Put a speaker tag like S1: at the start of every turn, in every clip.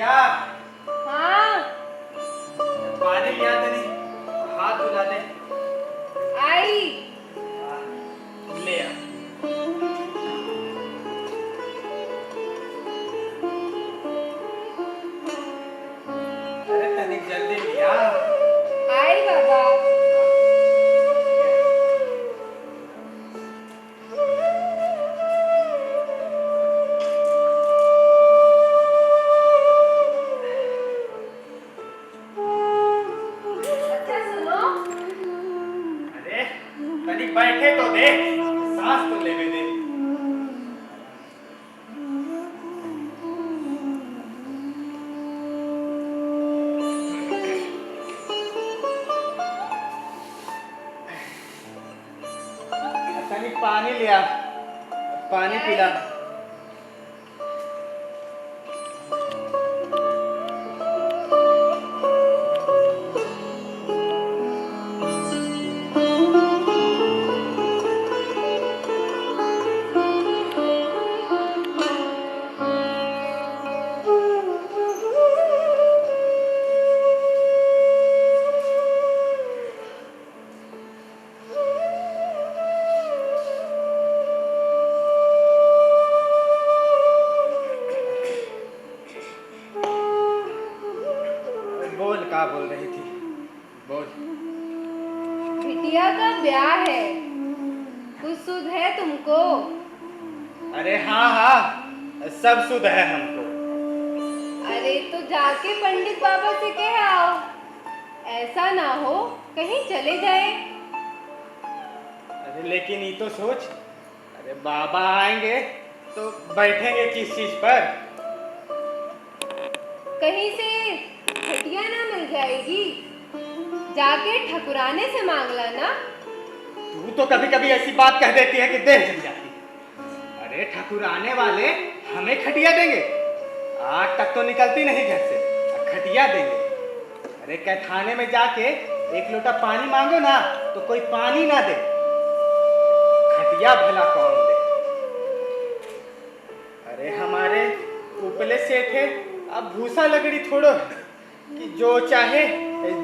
S1: क्या?
S2: हाँ
S1: पानी लिया तनी, हाथ धुला दे।
S2: आई।
S1: ले आ। अरे तनी जल्दी लिया।
S2: आई बाबा। अच्छा सुनो,
S1: अरे तनी बैठे तो दे, सांस तो लेने दे। तनी पानी लिया, पानी पिला। बोल, क्या बोल रही थी? बोल।
S2: बिटिया का ब्याह है, कुछ सुध है तुमको?
S1: अरे हाँ हाँ, सब सुध है हमको।
S2: अरे तो जाके पंडित बाबा से कह आओ, ऐसा ना हो कहीं चले जाए।
S1: अरे लेकिन ये तो सोच, अरे बाबा आएंगे तो बैठेंगे किस चीज पर?
S2: कहीं से खटिया ना मिल जाएगी, जाके ठकुराने से मांग लाना।
S1: तू तो कभी कभी ऐसी बात कह देती है कि देर जल जाती है। अरे ठकुराने वाले हमें खटिया देंगे? आज तक तो निकलती नहीं घर से, खटिया देंगे? अरे कैथाने में जाके एक लोटा पानी मांगो ना तो कोई पानी ना दे, खटिया भला कौन दे? अरे हमारे उपले सेठ है, अब भूसा लगड़ी थोड़ो है कि जो चाहे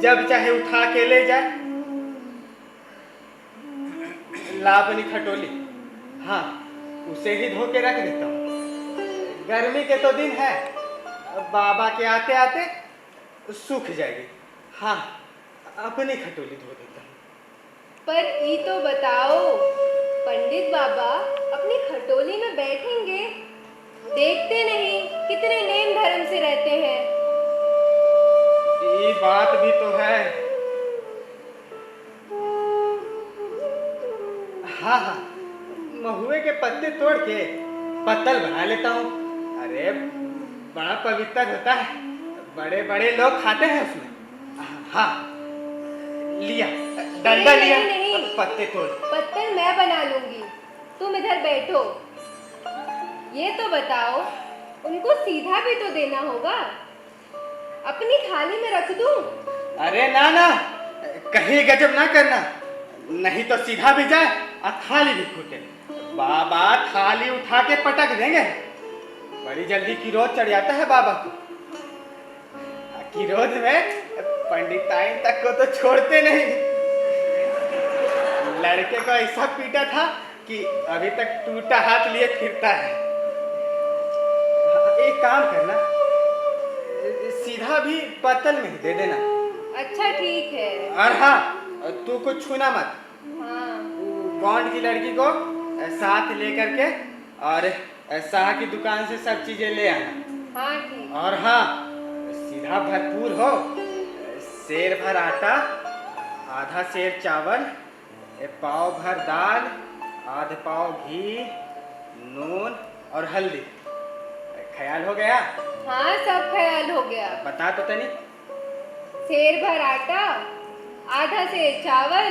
S1: जब चाहे उठा के ले जाए। ला अपनी खटोली, हाँ उसे ही धो के रख देता हूँ। गर्मी के तो दिन है, बाबा के आते आते सूख जाएगी। हाँ अपनी खटोली धो देता हूँ।
S2: पर ये तो बताओ, पंडित बाबा अपनी खटोली में बैठेंगे? देखते नहीं कितने नेम धर्म से रहते हैं।
S1: ये बात भी तो है। हाँ हाँ, महुए के पत्ते तोड़ के पत्तल बना लेता हूँ। अरे बड़ा पवित्र होता है, बड़े बड़े लोग खाते हैं उसमें। हाँ लिया, डंडा
S2: नहीं,
S1: लिया,
S2: नहीं, नहीं।
S1: पत्ते तोड़।
S2: पत्तल मैं बना लूंगी, तुम इधर बैठो। ये तो बताओ, उनको सीधा भी तो देना होगा, अपनी थाली में रख दूं?
S1: अरे ना ना, कहीं गजब ना करना, नहीं तो सीधा भी जाए और थाली भी फूटे। बाबा थाली उठा के पटक देंगे। बड़ी जल्दी किरोध चढ़ जाता है बाबा को। किरोध में पंडिताइन तक को तो छोड़ते नहीं। लड़के को ऐसा पीटा था कि अभी तक टूटा हाथ लिए फिरता है। एक काम करना, सीधा भी पत्तल में ही दे देना।
S2: अच्छा ठीक है।
S1: और हाँ, तू कुछ छूना मत।
S2: हाँ
S1: बॉन्ड की लड़की को साथ लेकर के और शाह की दुकान से सब चीजें ले आना।
S2: हाँ ठीक।
S1: और हाँ, सीधा भरपूर हो, सेर भर आटा, आधा सेर चावल, पाव भर दाल, आध पाव घी, नून और हल्दी। ख्याल हो गया?
S2: हाँ सब ख्याल हो गया।
S1: बता तो तनी।
S2: सेर भर आटा, आधा सेर चावल,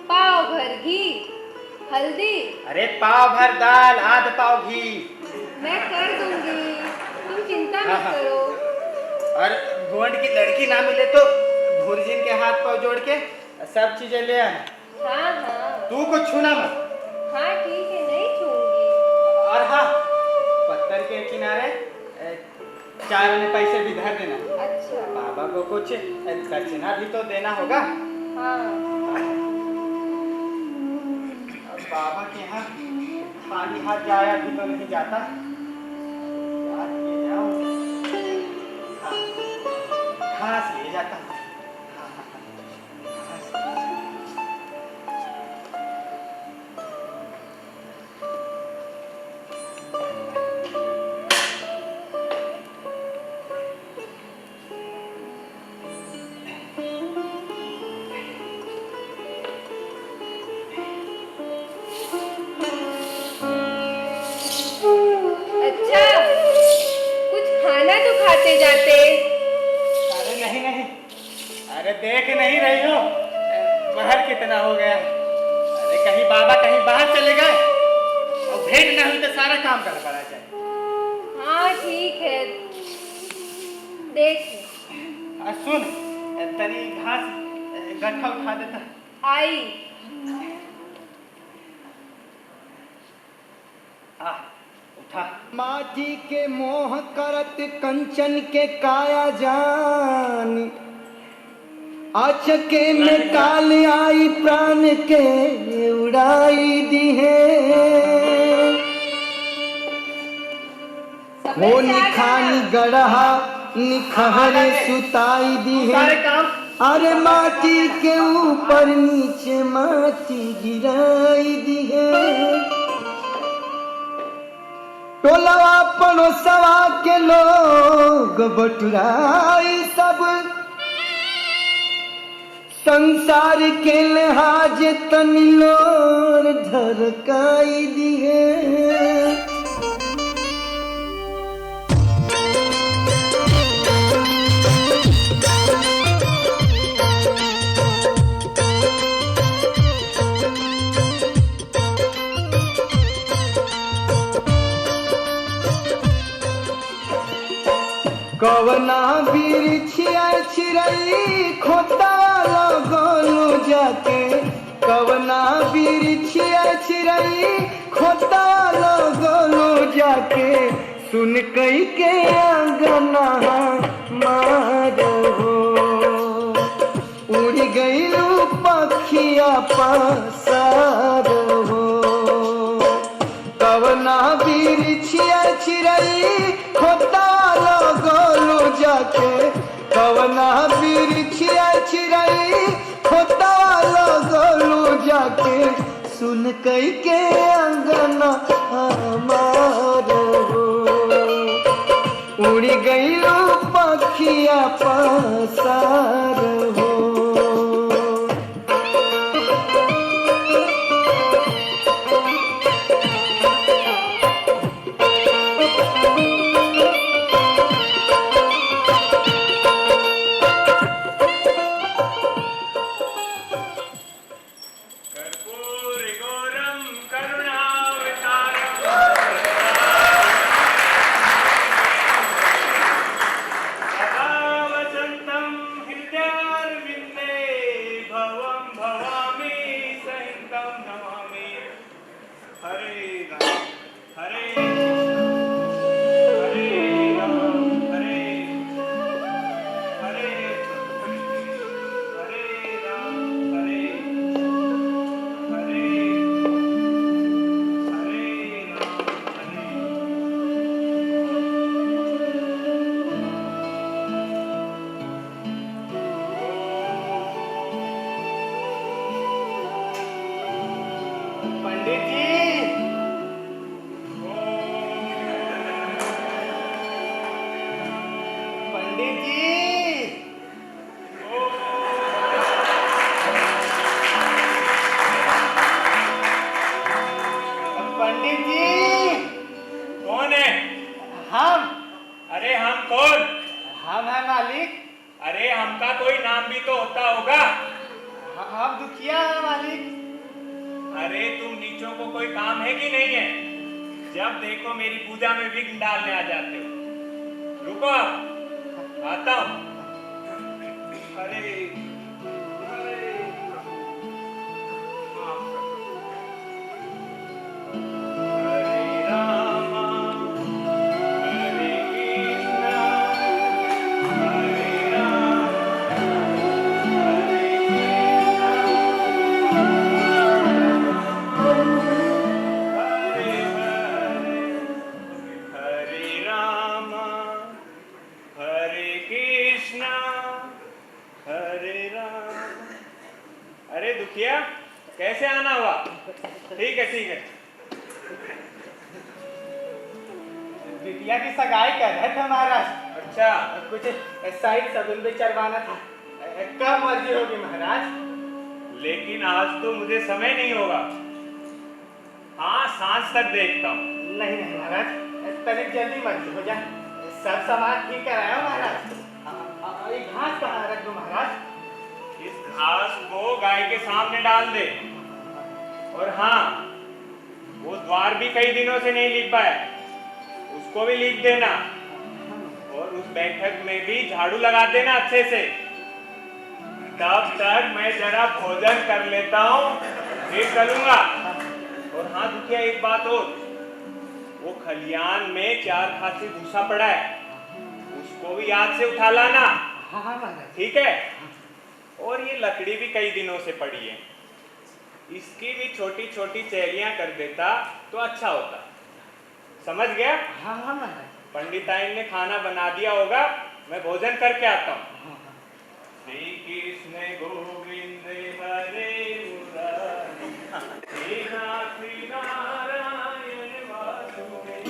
S2: पाव भर घी, हल्दी।
S1: अरे पाव भर दाल, आध पाव घी।
S2: मैं कर दूंगी, तुम चिंता
S1: हाँ,
S2: मत
S1: हाँ।
S2: करो।
S1: और गोंड की लड़की ना मिले तो भुर्जिन के हाथ पाव जोड़ के सब चीजें ले आना।
S2: हाँ हाँ।
S1: तू कुछ छूना मत।
S2: हाँ ठीक है, नहीं छूंगी।
S1: और हाँ, पत्थर के किनारे चार आने पैसे भी धर देना।
S2: अच्छा।
S1: बाबा को कुछ दक्षिणा भी तो देना होगा।
S2: हाँ।
S1: अब बाबा के यहाँ खाली हाथ जाया भी तो नहीं जाता। याद ले जाओ। हाँ, घास ले जाता हूँ। हाँ, हाँ, हाँ, घास ले जाता हूँ।
S2: अच्छा, कुछ खाना तो खाते जाते।
S1: अरे नहीं नहीं, अरे देख नहीं रही हो महर कितना हो गया। अरे कहीं बाबा कहीं बाहर चले गए और भेंट न हुई तो सारा काम कर पड़ा जाए।
S2: हाँ ठीक है, देख
S1: सुन, तनी घास गट्ठा उठा देता।
S2: आई।
S1: आ उठा। माटी के मोह करत कंचन के काया जान, अचके में काल आई प्राण के उड़ाई दी है। हो निखानी गढ़ा निखहरे सुताई दी है। अरे माटी के ऊपर नीचे माटी गिराई दी है। टोलवा पड़ोसवा के लोग बटुराई सब, संसार के लिहाज तनी लोर ढरकाई दिए। कवना बिरछिया चिरई खोता लगलू जाके, कवना बिरछिया चिरई खोता लगलू जाके, सुन कई के अंगना मारो उड़ गईलू पखिया पसार हो। कवना बिरछिया चिरई खोता लगलू जाके, कवना बिरछिया चिरई खोता लगलू जाके, सुन कई के अंगना हमार हो उड़ गईलू पखिया पसार हो।
S3: जब देखो मेरी पूजा में विघ्न डालने आ जाते हो। रुको, आता हूं। अरे हरे रामा हरे कृष्णा दुखिया, कैसे आना हुआ? ठीक है ठीक है।
S1: बिटिया की सगाई कर रहे थे महाराज।
S3: अच्छा,
S1: कुछ साइड सबून भी चढ़वाना था। कब मर्जी होगी महाराज?
S3: लेकिन आज तो मुझे समय नहीं होगा। हाँ, सांझ तक देखता हूँ।
S1: नहीं नहीं महाराज, तनिक जल्दी मर्जी हो जाए। सब सामान ठीक कराया हो महाराज। ये घास कहाँ रख दो महाराज?
S3: इस घास को गाय के सामने डाल दे। और हाँ, वो द्वार भी कई दिनों से नहीं लिप पाया, उसको भी लिप देना। और उस बैठक में भी झाड़ू लगा देना अच्छे से। तब तक मैं जरा भोजन कर लेता हूँ, फिर चलूंगा। और हाँ दुखिया, एक बात और, वो खलियान में 4 खासी भूसा पड़ा है, उसको भी याद से उठा लाना।
S1: हाँ हाँ महाराज।
S3: ठीक है? और ये लकड़ी भी कई दिनों से पड़ी है, इसकी भी छोटी छोटी चैलियां कर देता तो अच्छा होता। समझ गया?
S1: हाँ हाँ महाराज।
S3: पंडिताइन ने खाना बना दिया होगा, मैं भोजन करके आता हूँ। श्री कृष्ण गोविंद हरे मुरारी, हे नाथ नारायण वासुदेव।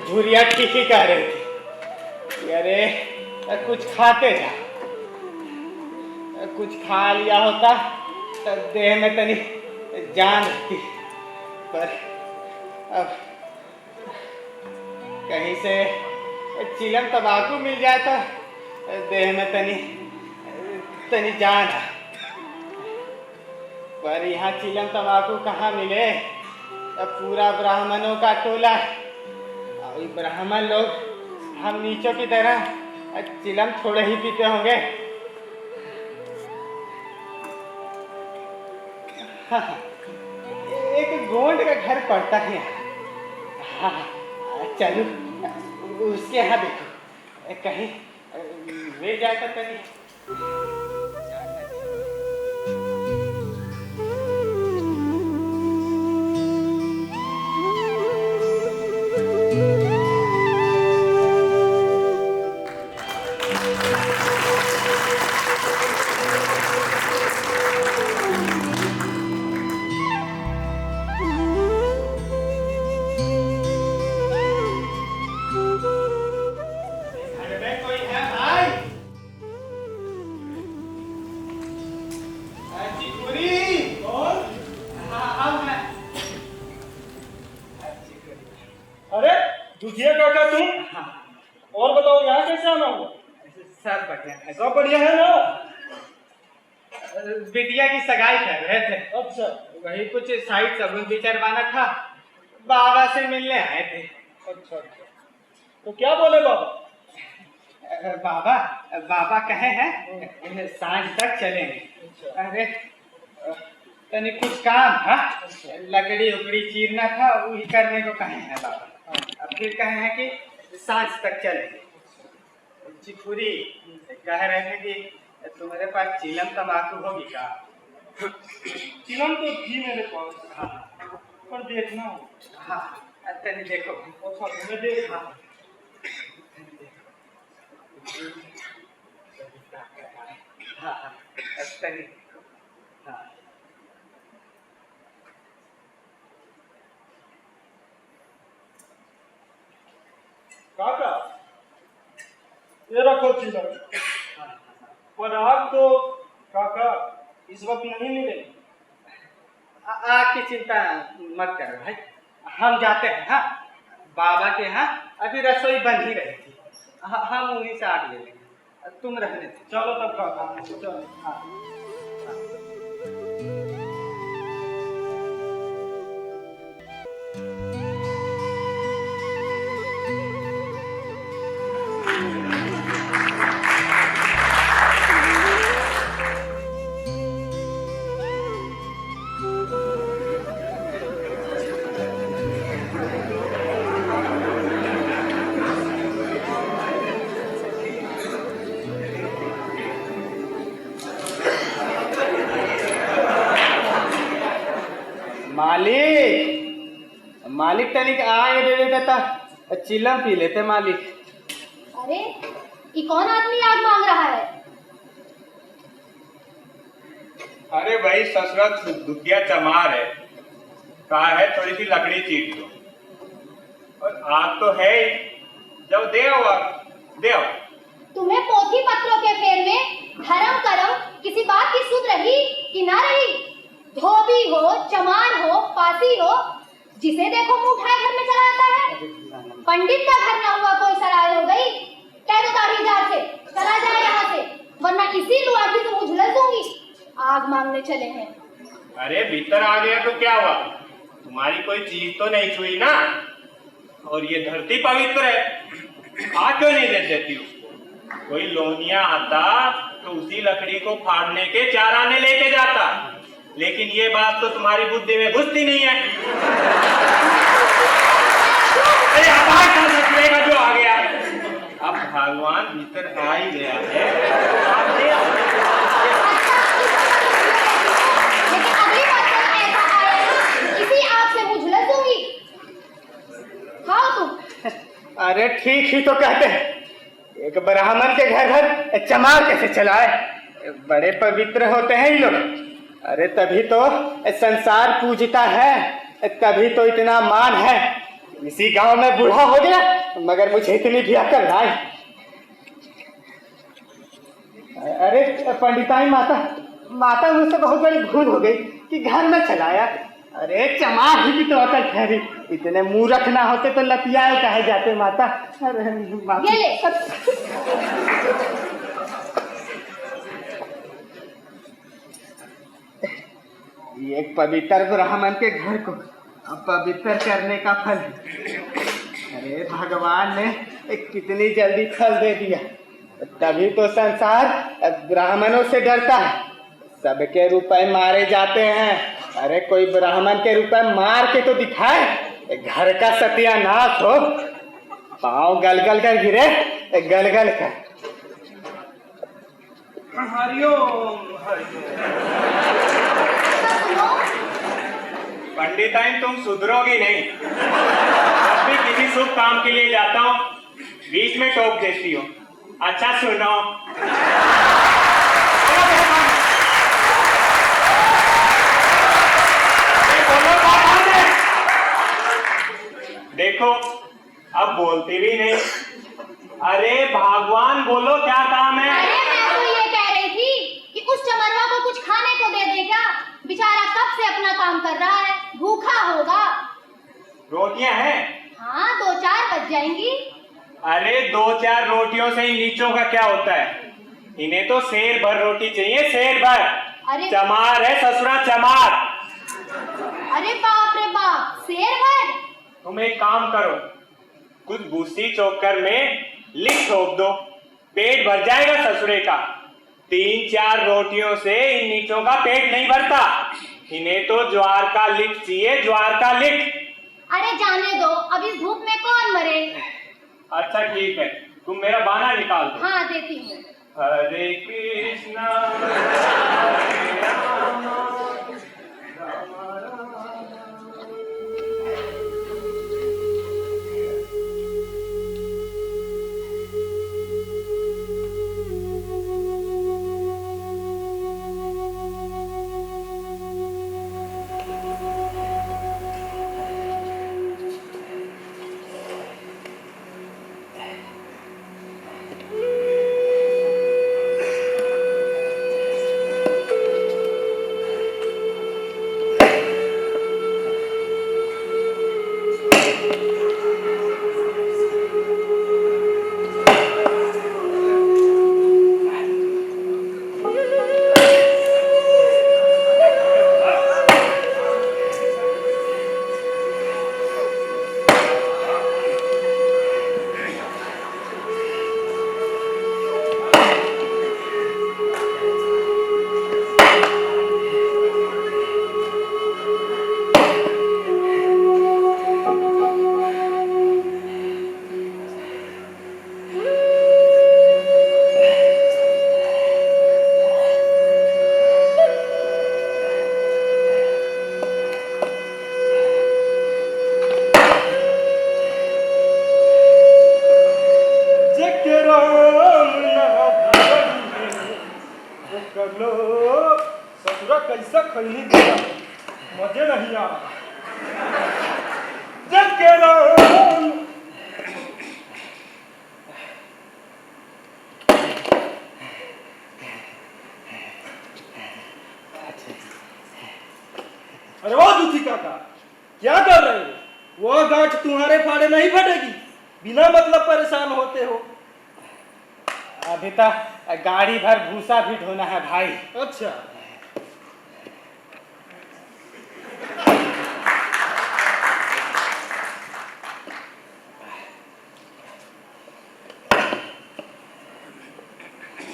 S1: झुरिया ठीक ही कह रही थी। अरे कुछ खाते जा, कुछ खा लिया होता तो देह में तनी जान रहती। पर अब कहीं से चिलम तंबाकू मिल जाए तो देह में तनी जान है। पर यहाँ चिलम तंबाकू कहाँ मिले? पूरा ब्राह्मणों का टोला, और ये ब्राह्मण लोग हम नीचों की तरह चिलम थोड़े ही पीते होंगे। हाँ, एक गोंड का घर पड़ता है। हाँ, चलो उसके यहाँ देखो, कहीं वे जाता तो नहीं।
S4: अरे दुखिया काका तुम, और बताओ यहाँ कैसे आना हुआ?
S1: सब बढ़िया है।
S4: सब बढ़िया है ना?
S1: बिटिया की सगाई कर रहे थे।
S4: अच्छा
S1: वही कुछ साइड सबूत भी चढ़वाना था, बाबा से मिलने आए थे।
S4: अच्छा, तो क्या बोले बाबा?
S1: बाबा बाबा कहे हैं सांझ तक चलेंगे। अरे तनी कुछ काम था, लकड़ी उकड़ी चीरना था, वही करने को कहे हैं बाबा। अब फिर कहे हैं कि सांझ तक चलेंगे। चिकुरी कह रहे थे कि तुम्हारे पास चिलम तम्बाकू होगी का?
S4: चिलम तो थी मेरे पास।
S1: हाँ,
S4: पर देखना हो।
S1: हाँ, तनी देखो।
S4: अच्छा तुम्हें देख।
S1: हाँ, हाँ, तनी हाँ।
S4: काका ये रखो चिलम, पर आग तो काका इस वक्त नहीं मिलेगी।
S1: आग की चिंता मत करो भाई, हम जाते हैं। हाँ, बाबा के यहाँ अभी रसोई बन ही रही थी, हम उन्हीं से आग ले लेंगे, तुम रहने दो।
S4: चलो तब काका चलो।
S1: हाँ, मालिक मालिक तनिक आगे दे देता था, चिलम पी लेते मालिक।
S5: अरे ये कौन आदमी आग मांग रहा है?
S3: अरे भाई ससुरा दुखिया चमार है, कहा है थोड़ी सी लकड़ी चीर दो, और आग तो है ही, जब दे आओ।
S5: तुम्हें पोथी पत्रों के फेर में धर्म करम किसी बात की सुध रही कि ना रही? धोबी हो, चमार हो, पासी हो, जिसे देखो मुंह उठाए घर में चला आता है। पंडित का घर ना हुआ कोई सराय हो गई, कह दो दाढ़ीदार से चला जाए यहाँ से, वरना इसी लुआटी से मुंह झुलस दूंगी। आग मांगने चले हैं।
S3: अरे भीतर आ गया तो क्या हुआ, तुम्हारी कोई चीज तो नहीं छुई ना, और ये धरती पवित्र है, आग क्यों नहीं दे देती उसको? कोई लोनिया आता तो उसी लकड़ी को फाड़ने के 4 आने लेके जाता, लेकिन ये बात तो तुम्हारी बुद्धि में घुसती नहीं है। अरे आवाज का ससुरेगा जो आ गया, अब भगवान भीतर आ ही गया है।
S5: लेकिन अगली बार जब ऐसा आएगा, इसी आग से मुंह झुलस दूंगी। खाओ तुम।
S1: अरे ठीक ही तो कहते हैं, एक ब्राह्मण के घर चमार कैसे चलाए? बड़े पवित्र होते हैं ये लोग। अरे तभी तो संसार पूजता है, तभी तो इतना मान है। इसी गांव में बूढ़ा हो गया, मगर मुझे इतनी भी अकल नहीं। अरे पंडिताई माता मुझसे बहुत बड़ी भूल हो गई कि घर में चलाया। अरे चमार ही भी तो अकल ठहरी, इतने मूर्ख ना होते तो लतियाए कहे जाते माता। अरे माता।
S5: ये ले।
S1: एक पवित्र ब्राह्मण के घर को पवित्र करने का फल। अरे भगवान ने कितनी जल्दी फल दे दिया। तभी तो संसार ब्राह्मणों से डरता है। सबके रुपए मारे जाते हैं। अरे कोई ब्राह्मण के रुपए मार के तो दिखाए। घर का सत्यानाश हो। पाँव गलगल कर गिरे, गलगल कर।
S4: हरिओम
S3: पंडिताइन तुम सुधरोगी नहीं। जब भी किसी शुभ काम के लिए जाता हूँ बीच में टोक देती हो। अच्छा सुनो, देखो अब बोलती भी नहीं। अरे भगवान बोलो क्या काम है?
S5: अरे मैं तो ये कह रही थी कि उस चमरवा को कुछ खाने को दे दे क्या? बेचारा कब से अपना काम कर रहा है, भूखा होगा।
S3: रोटियां हैं?
S5: हाँ 2-4 बज जाएंगी।
S3: अरे 2-4 रोटियों से इन नीचों का क्या होता है? इन्हें तो शेर भर रोटी चाहिए, शेर भर।
S5: अरे
S3: चमार है ससुरा, चमार।
S5: अरे बाप रे बाप, शेर भर।
S3: तुम एक काम करो, कुछ भूसी चोकर में लिख ठोक दो, पेट भर जाएगा ससुरे का। 3-4 रोटियों से इन नीचों का पेट नहीं भरता। इन्हें तो ज्वार का लिख चाहिए, ज्वार का लिख।
S5: अरे जाने दो, अब इस धूप में कौन मरे।
S3: अच्छा ठीक है, तुम मेरा बाना निकाल दो।
S5: हाँ देती हूँ।
S3: हरे कृष्णा हरे राम राम राम।
S4: ससुरा कैसा खैनी दिया, मजे नहीं आ रहा। जग के राम अरे वो दुखी काका, क्या कर रहे हो? वह गांठ तुम्हारे फाड़े नहीं फटेगी, बिना मतलब परेशान होते हो।
S1: अभी तक गाड़ी भर भूसा भी ढोना है भाई।
S4: अच्छा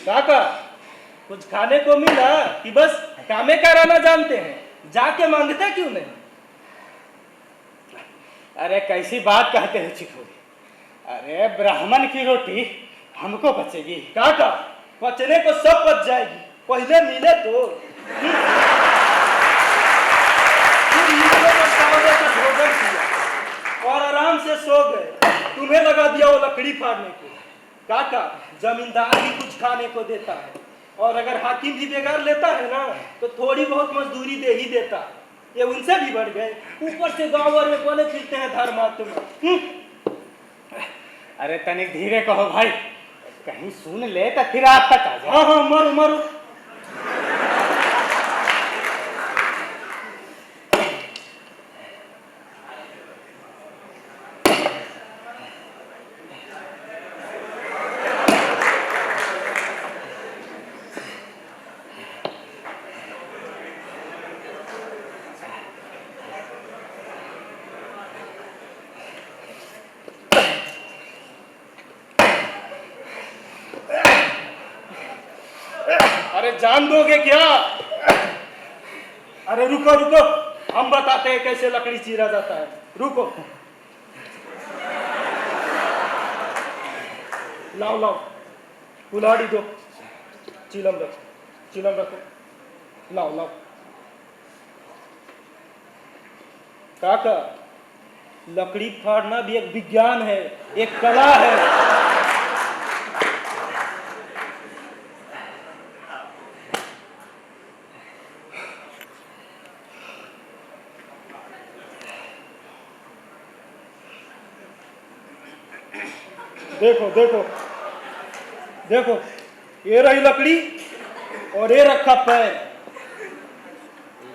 S4: काका, कुछ खाने को मिला कि बस कामे कराना जानते हैं? जाके मांगते क्यों नहीं?
S1: अरे कैसी बात कहते हो चिखोरी? अरे ब्राह्मण की रोटी हमको बचेगी?
S4: काका, बचने को सब बच जाएगी, पहले मिले तो। भोजन किया और आराम से सो गए, तुम्हें लगा दिया वो लकड़ी फाड़ने को। काका, जमींदार भी कुछ खाने को देता है, और अगर हाकिम भी बेगार लेता है ना तो थोड़ी बहुत मजदूरी दे ही देता है। ये उनसे भी बढ़ गए, ऊपर से गाँव भर में बोले फिरते हैं धर्मात्मा।
S1: अरे तनिक धीरे कहो भाई, कहीं सुन ले तो फिर आप तक आ जाए।
S4: हाँ हाँ, मरो मरो। जान दोगे क्या? अरे रुको रुको, हम बताते हैं कैसे लकड़ी चीरा जाता है। रुको, लाओ लाओ, कुल्हाड़ी दो, चिलम रखो, चिलम रखो, लाओ लाओ। काका, लकड़ी फाड़ना भी एक विज्ञान है, एक कला है। देखो देखो देखो, ये रही लकड़ी और ये रखा पैर,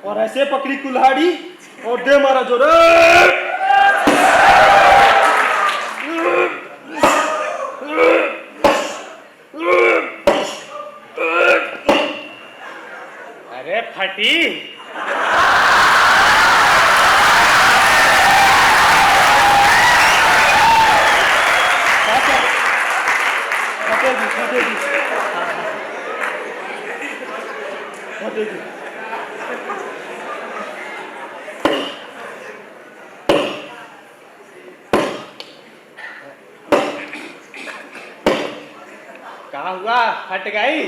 S4: और ऐसे पकड़ी कुल्हाड़ी और दे मारा जोर।
S3: अरे फटी।
S1: कहा हुआ? फट गई?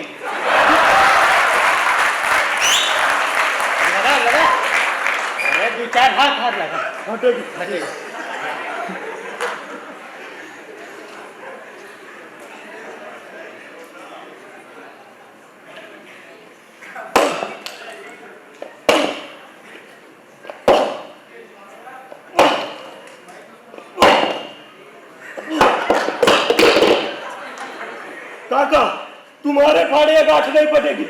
S1: लगा लगा, अरे 2-4 हाथ लगा।
S4: हटेगी
S1: फटेगी।
S4: काका, तुम्हारे फाड़े गांठ नहीं पटेगी,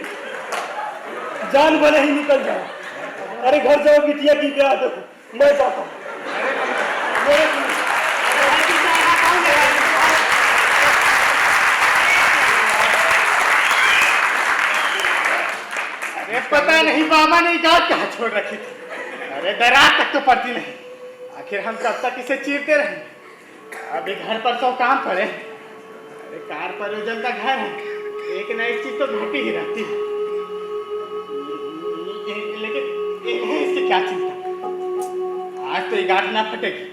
S4: जान भले ही निकल जाए। अरे घर जाओ, बिटिया की ब्याह देखो, मैं जाता हूँ।
S1: अरे पता नहीं बाबा ने गांठ कहाँ छोड़ रखी थी। अरे दरार तक तो पड़ती नहीं, आखिर हम कब तक इसे चीरते रहेंगे? अभी घर पर 100 काम पड़े। अरे कार परियोजन का घर है, एक न एक चीज तो घटी ही रहती है। लेकिन इसकी क्या चिंता, आज तो ये गांठ ना फटेगी।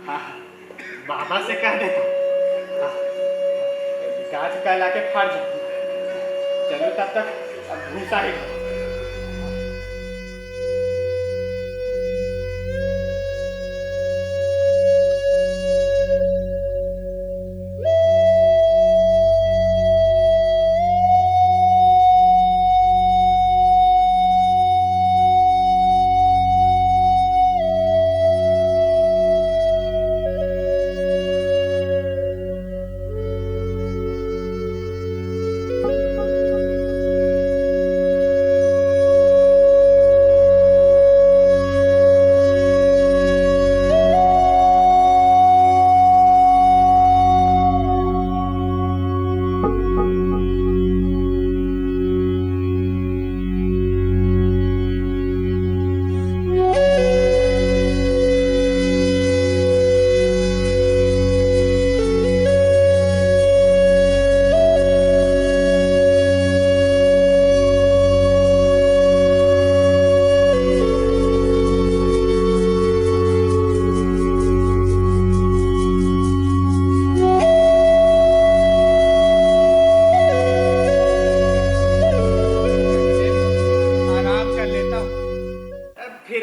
S1: हाँ बाबा से कह देता हूँ, गांठ का लाके फाड़ जाती। चलो तब तक अब भूसा ही खाओ।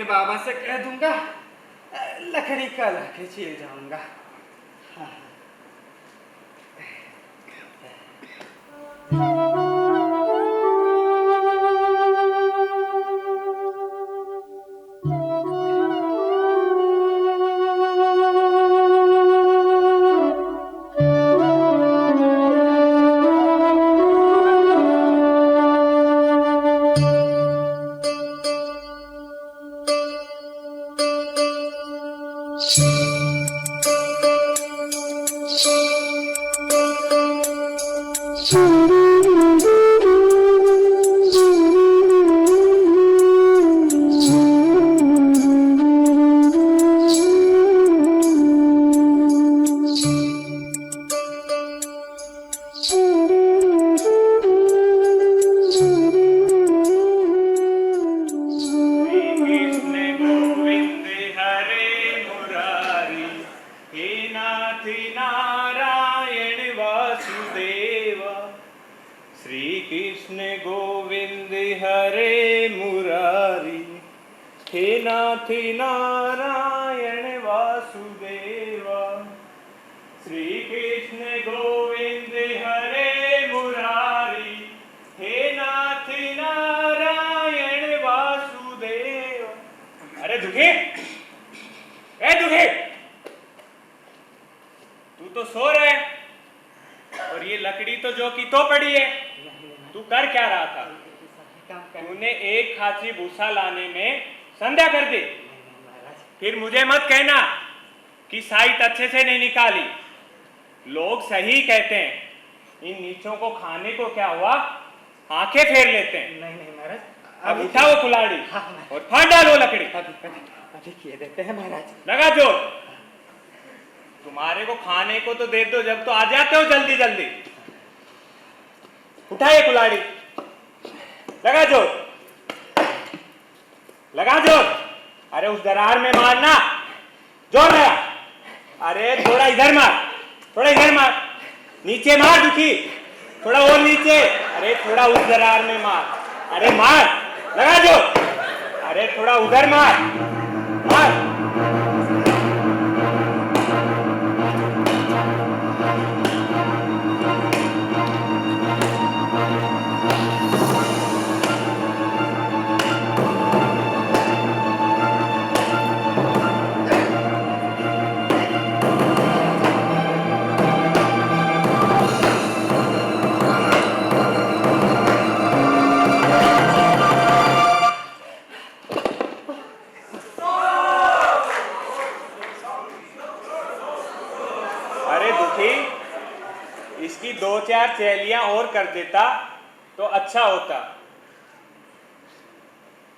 S1: बाबा से कह दूंगा, लकड़ी का लाके चीर जाऊंगा। हाँ।
S6: Thank you.
S3: हे नाथ नारायण वासुदेव, श्री कृष्ण गोविंद हरे मुरारी, हे नाथ नारायण वासुदेव। अरे दुखी, ए दुखी, तू तो सो रहा है और ये लकड़ी तो जो की तो पड़ी है। तू कर क्या रहा था? तूने एक खांची भूसा लाने में संध्या कर दी। फिर मुझे मत कहना कि साइट अच्छे से नहीं निकाली। लोग सही कहते हैं, इन नीचों को खाने को क्या हुआ, आंखें फेर लेते हैं।
S1: नहीं नहीं महाराज,
S3: अब उठा वो कुल्हाड़ी और फाड़ डालो लकड़ी।
S1: अभी किए देते हैं महाराज।
S3: लगा जोर। तुम्हारे को खाने को तो दे दो जब तो आ जाते हो जल्दी जल्दी। उठाइए कुल्हाड़ी, लगा जोर, लगा जोर। अरे उस दरार में मारना, जोर लगा। अरे थोड़ा इधर मार, थोड़ा इधर मार, नीचे मार दुखी, थोड़ा और नीचे। अरे थोड़ा उस दरार में मार, अरे मार, लगा जोर। अरे थोड़ा उधर मार, मार। इसकी 2-4 चैलियां और कर देता तो अच्छा होता।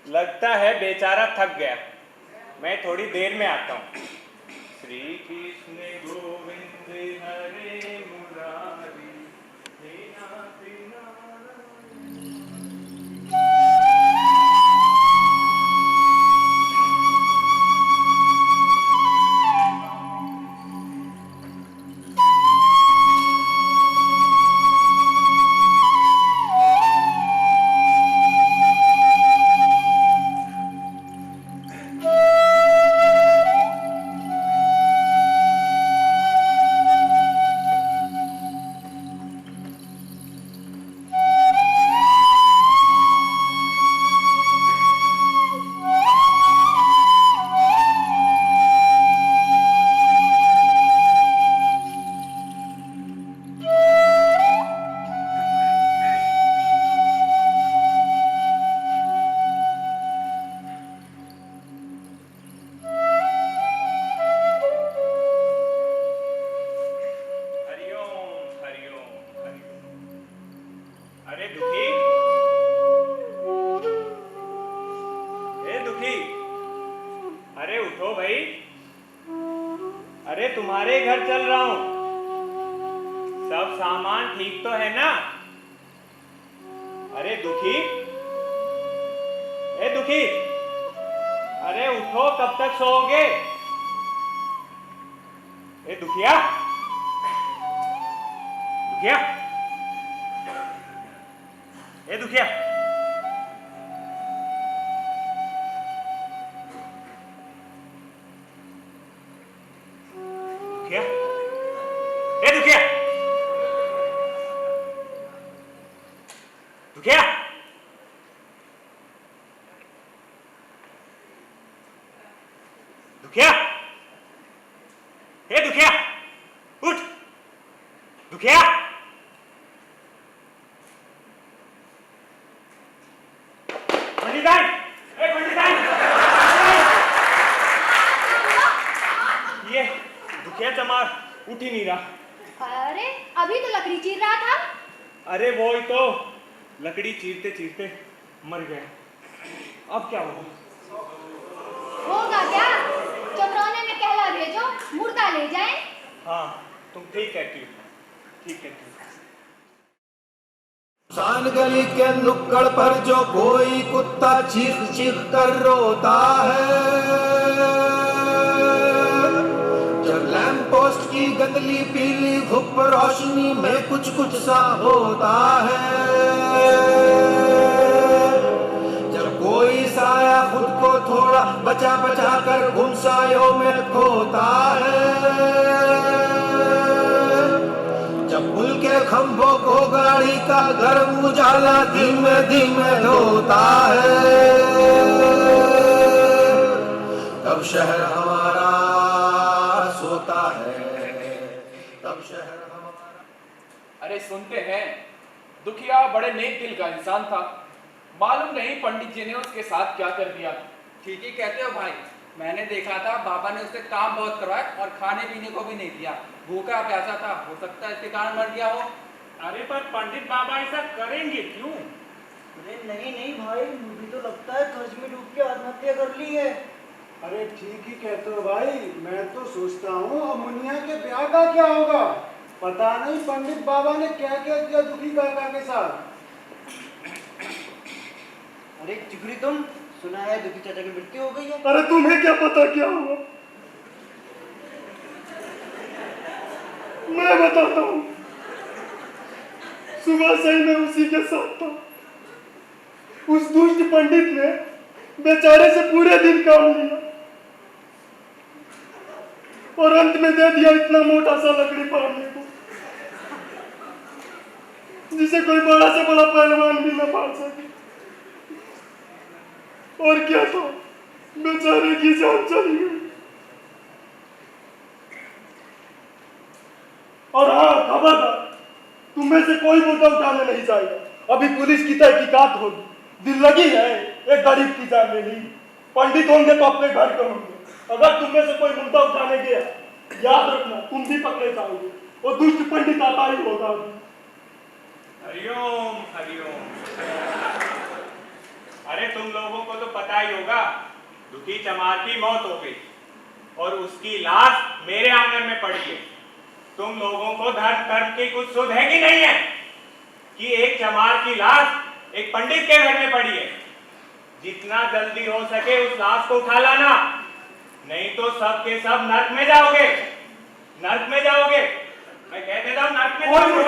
S3: लगता है बेचारा थक गया। मैं थोड़ी देर में आता हूँ। श्री कृष्ण गोविंद हरे मुरारी, हे नाथ अरे तुम्हारे घर चल रहा हूं, सब सामान ठीक तो है ना? अरे दुखी, ए दुखी, अरे उठो, कब तक सोओगे? ए दुखिया, दुखिया, ए दुखिया, दुखिया, ए दुखिया, दुखिया, दुखिया, ए दुखिया, उठ, दुखिया, पंडिताई, ए पंडिताई, ये दुखिया चमार उठ ही नहीं रहा।
S5: अरे अभी तो लकड़ी चीर रहा था।
S3: अरे वो ही तो लकड़ी चीरते चीरते मर गया। अब क्या होगा?
S5: होगा क्या? चमरौने में कहला भेजो, मुर्दा ले जाए।
S3: हाँ तुम ठीक कहती हो, ठीक कहती हो।
S6: शान गली के नुक्कड़ पर जो कोई कुत्ता चीख चीख कर रोता है, जब लैंप पोस्ट की गंदली पीली धूप रोशनी में कुछ कुछ सा होता है, जब कोई साया खुद को थोड़ा बचा बचा कर घुमसायों में खोता है। जब पुल के खंभों को गाड़ी का गर्म उजाला धीमे धीमे धोता है, तब शहर हमारा सोता है, तब शहर हमारा।
S7: अरे सुनते हैं, दुखिया बड़े नेक दिल का इंसान था, मालूम नहीं पंडित जी ने उसके साथ क्या कर दिया।
S8: ठीक ही कहते हो भाई, मैंने देखा था बाबा ने उससे काम बहुत करवाया और खाने पीने को भी नहीं दिया। भूखा प्यासा था, हो सकता है इसके कारण मर गया हो।
S3: अरे पर पंडित बाबा ऐसा करेंगे क्यों?
S9: अरे नहीं नहीं भाई, मुझे तो लगता है कर्ज में डूब के आत्महत्या कर ली है।
S10: अरे ठीक ही कहते हो भाई, मैं तो सोचता हूँ अमुनिया के ब्याह का क्या होगा। पता नहीं पंडित बाबा ने क्या क्या किया दुखी काका के साथ।
S9: अरे चिकरी, तुम सुना है दुखी चाचा की मृत्यु हो गई है।
S10: अरे तुम्हें क्या पता क्या हुआ, मैं बताता हूँ। सुबह से ही मैं उसी के साथ था। उस दुष्ट पंडित ने बेचारे से पूरे दिन काम लिया और अंत में दे दिया इतना मोटा सा लकड़ी पालने को, जिसे कोई बड़ा से बड़ा पहलवान भी न पाल सके। और क्या था, बेचारे की जान चली गई। और हाँ, खबरदार, तुम में से कोई मुद्दा उठाने नहीं जाएगा। अभी पुलिस की तहकीकात होगी। दिल लगी है, एक गरीब की जान ले ली। पंडित होंगे तो अपने घर के होंगे। अगर तुम में से कोई मुद्दा उठाने गया, याद रखना तुम भी पकड़े जाओगे। वो दुष्ट पंडित आता ही होगा।
S3: हरिओम हरिओम। अरे तुम लोगों को तो पता ही होगा, दुखी चमार की मौत हो गई और उसकी लाश मेरे आंगन में पड़ी है। तुम लोगों को धर्म कर्म की कुछ सुध है कि नहीं है कि एक चमार की लाश एक पंडित के घर में पड़ी है। जितना जल्दी हो सके उस लाश को उठा लाना, नहीं तो सब के सब नर्क में जाओगे। नर्क में जाओगे, मैं कह देता हूं, नर्क में जाओगे।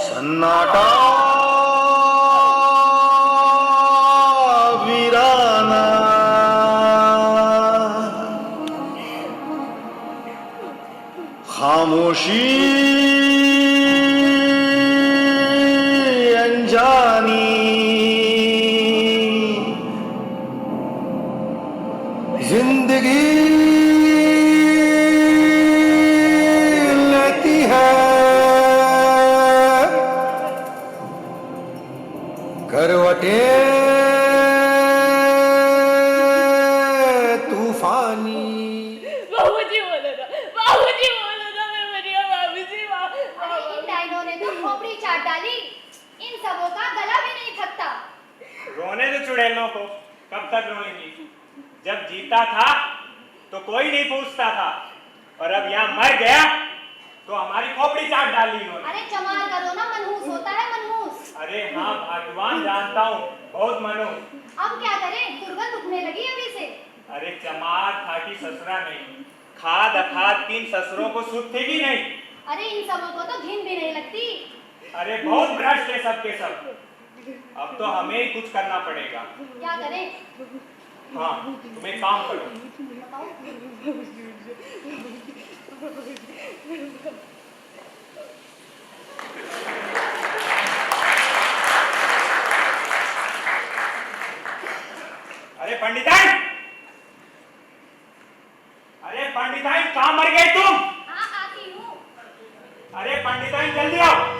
S6: सन्नाटा वीराना, खामोशी अनजानी, जिंदगी लेती है करवटे तूफानी।
S2: बाबूजी बोलो ना, बाबूजी बोलो ना, मैं मर गया बाबूजी।
S5: अरे इन डायनों ने तो खोपड़ी चाट डाली, इन सबों का गला भी नहीं थकता।
S3: रोने दो चुड़ैलों को, कब तक रोएंगी? जब जीता था तो कोई नहीं पूछता था, और अब यहाँ मर गया तो हमारी खोपड़ी चाट डाली इन्होंने।
S5: अरे चमार करो ना, मनहूस होता है मनहूस।
S3: अरे हाँ भगवान जानता हूँ, बहुत मनहूस।
S5: अब क्या करें, दुर्गंध उठने लगी अभी से।
S3: अरे चमार था कि ससुरा नहीं, खाद अखाद किन ससुरों को सुध थी कि नहीं?
S5: अरे इन सबों को तो घिन भी नहीं लगती।
S3: अरे बहुत भ्रष्ट है सबके सब। अब तो हमें ही कुछ करना पड़ेगा।
S5: क्या करें?
S3: हाँ, तुम एक काम करो,
S5: बताओ।
S3: अरे पंडिताई, अरे पंडिताई, कहाँ मर गए तुम?
S5: हाँ आती हूँ।
S3: अरे पंडिताई जल्दी आओ।